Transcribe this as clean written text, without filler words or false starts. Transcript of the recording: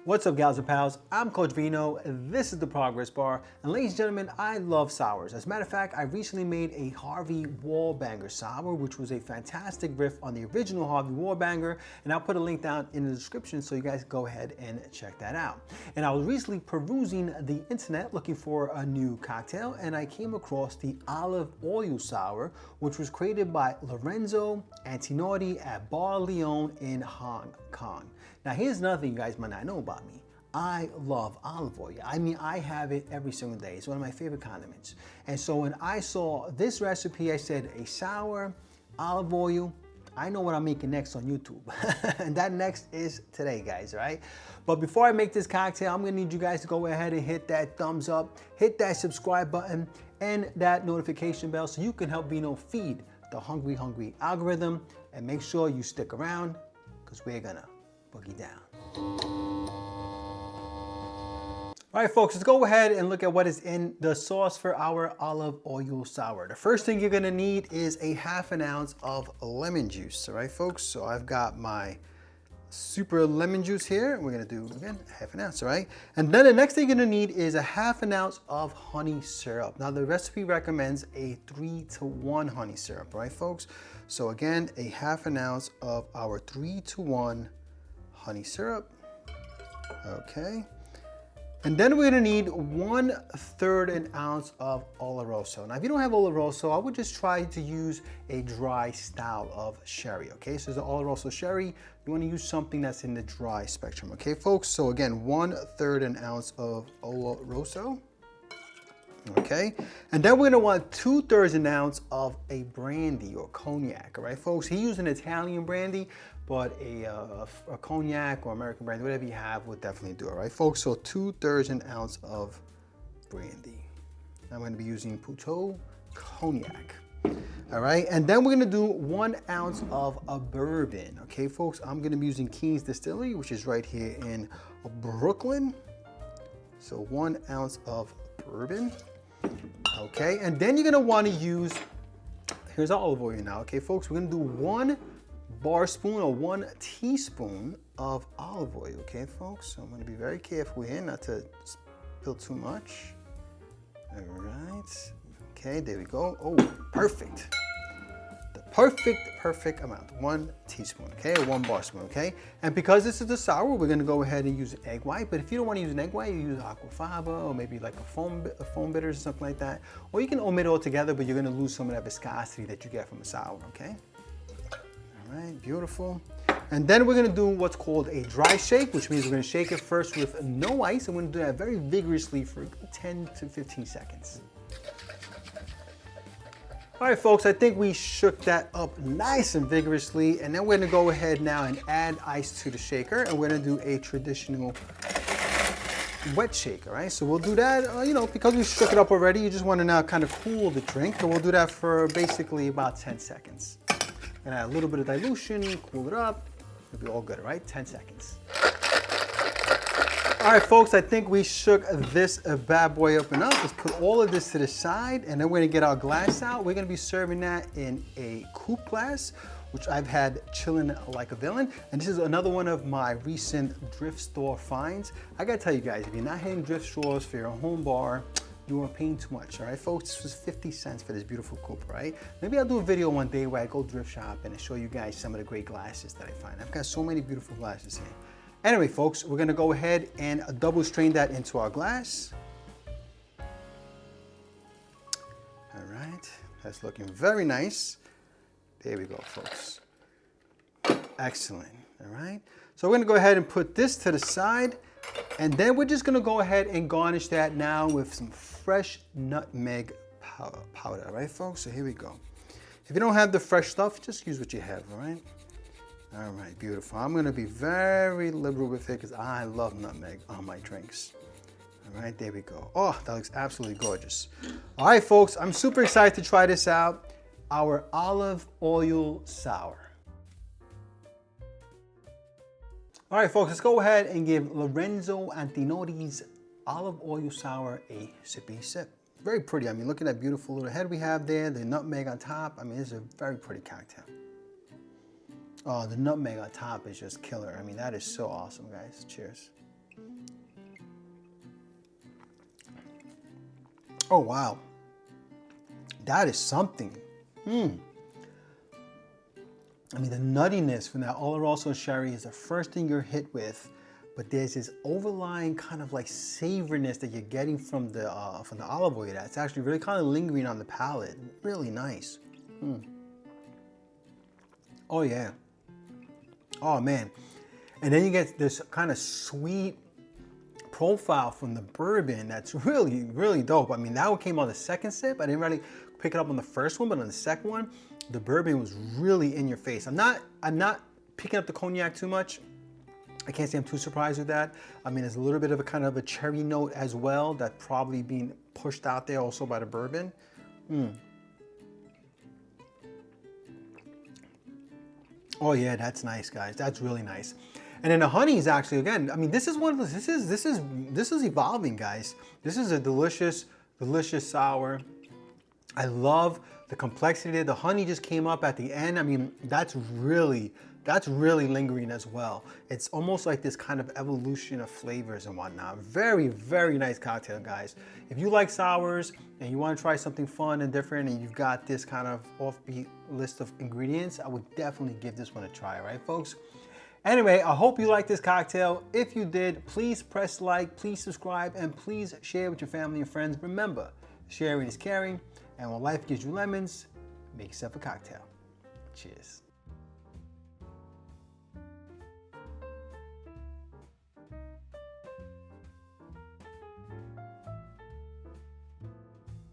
What's up, gals and pals? I'm Coach Vino. This is the Progress Bar. And ladies and gentlemen, I love sours. As a matter of fact, I recently made a Harvey Wallbanger sour, which was a fantastic riff on the original Harvey Wallbanger. And I'll put a link down in the description so you guys go ahead and check that out. And I was recently perusing the internet looking for a new cocktail, and I came across the olive oil sour, which was created by Lorenzo Antinori at Bar Leone in Hong Kong. Now, here's another thing you guys might not know about me. I love olive oil. I mean, I have it every single day. It's one of my favorite condiments. And so when I saw this recipe, I said a sour olive oil. I know what I'm making next on YouTube. And that next is today, guys, all right? But before I make this cocktail, I'm gonna need you guys to go ahead and hit that thumbs up, hit that subscribe button, and that notification bell so you can help Vino feed the hungry algorithm. And make sure you stick around, because we're gonna boogie down. All right, folks, let's go ahead and look at what is in the sauce for our olive oil sour. The first thing you're gonna need is a ½ ounce of lemon juice. All right, folks, so I've got my super lemon juice here. We're gonna do, again, ½ ounce, all right? And then the next thing you're gonna need is a ½ ounce of honey syrup. Now, the recipe recommends a 3-to-1 honey syrup, all right, folks? So again, a ½ ounce of our 3-to-1 honey syrup, okay. And then we're gonna need 1/3 an ounce of Oloroso. Now, if you don't have Oloroso, I would just try to use a dry style of sherry, okay? So the Oloroso Sherry, you wanna use something that's in the dry spectrum, okay, folks? So again, 1/3 an ounce of Oloroso, okay? And then we're gonna want 2/3 an ounce of a brandy or cognac, all right, folks? He used an Italian brandy, but a cognac or American brandy, whatever you have, would definitely do, all right, folks? So 2/3 an ounce of brandy. I'm gonna be using Puteaux Cognac, all right? And then we're gonna do 1 ounce of a bourbon, okay, folks? I'm gonna be using King's Distillery, which is right here in Brooklyn. So 1 ounce of bourbon, okay? And then you're gonna wanna use, here's our olive oil now, okay, folks? We're gonna do 1 bar spoon or 1 teaspoon of olive oil, okay, folks? So I'm gonna be very careful here not to spill too much. All right, okay, there we go. Oh, perfect. The perfect amount, 1 teaspoon, okay, or 1 bar spoon, okay? And because this is a sour, we're gonna go ahead and use an egg white, but if you don't wanna use an egg white, you use aquafaba or maybe like a foam bitters or something like that. Or you can omit it altogether, but you're gonna lose some of that viscosity that you get from a sour, okay? All right, beautiful. And then we're gonna do what's called a dry shake, which means we're gonna shake it first with no ice, and we're gonna do that very vigorously for 10 to 15 seconds. All right, folks, I think we shook that up nice and vigorously, and then we're gonna go ahead now and add ice to the shaker, and we're gonna do a traditional wet shake, all right? So we'll do that, you know, because we shook it up already, you just wanna now kind of cool the drink, and we'll do that for basically about 10 seconds. And add a little bit of dilution, cool it up, it'll be all good, all right? 10 seconds. All right, folks, I think we shook this bad boy up enough. Let's put all of this to the side, and then we're gonna get our glass out. We're gonna be serving that in a coupe glass, which I've had chilling like a villain. And this is another one of my recent thrift store finds. I gotta tell you guys, if you're not hitting thrift stores for your home bar, you are paying too much, all right, folks? This was 50 cents for this beautiful coupe, right? Maybe I'll do a video one day where I go thrift shop and I show you guys some of the great glasses that I find. I've got so many beautiful glasses here. Anyway, folks, we're gonna go ahead and double strain that into our glass. All right, that's looking very nice. There we go, folks. Excellent, all right? So we're gonna go ahead and put this to the side, and then we're just gonna go ahead and garnish that now with some fresh nutmeg powder, all right, folks? So here we go. If you don't have the fresh stuff, just use what you have, all right? All right, beautiful. I'm gonna be very liberal with it because I love nutmeg on my drinks. All right, there we go. Oh, that looks absolutely gorgeous. All right, folks, I'm super excited to try this out. Our olive oil sour. All right, folks, let's go ahead and give Lorenzo Antinori's olive oil sour a sippy sip. Very pretty. I mean, look at that beautiful little head we have there, the nutmeg on top. I mean, it's a very pretty cocktail. Oh, the nutmeg on top is just killer. I mean, that is so awesome, guys. Cheers. Oh, wow. That is something. I mean, the nuttiness from that Oloroso Sherry is the first thing you're hit with, but there's this overlying kind of like savoriness that you're getting from the olive oil. That's actually really kind of lingering on the palate. Really nice. Oh yeah. Oh man. And then you get this kind of sweet profile from the bourbon that's really, really dope. I mean, that one came on the second sip. I didn't really pick it up on the first one, but on the second one, the bourbon was really in your face. I'm not picking up the cognac too much. I can't say I'm too surprised with that. I mean, there's a little bit of a kind of a cherry note as well that's probably being pushed out there also by the bourbon. Oh yeah, that's nice, guys. That's really nice. And then the honey is actually, again, I mean, this is one of those, this is evolving, guys. This is a delicious, delicious sour. I love the complexity. The honey just came up at the end. I mean, that's really lingering as well. It's almost like this kind of evolution of flavors and whatnot. Very, very nice cocktail, guys. If you like sours and you want to try something fun and different and you've got this kind of offbeat list of ingredients, I would definitely give this one a try, right, folks? Anyway, I hope you liked this cocktail. If you did, please press like, please subscribe, and please share with your family and friends. Remember, sharing is caring, and when life gives you lemons, make yourself a cocktail. Cheers.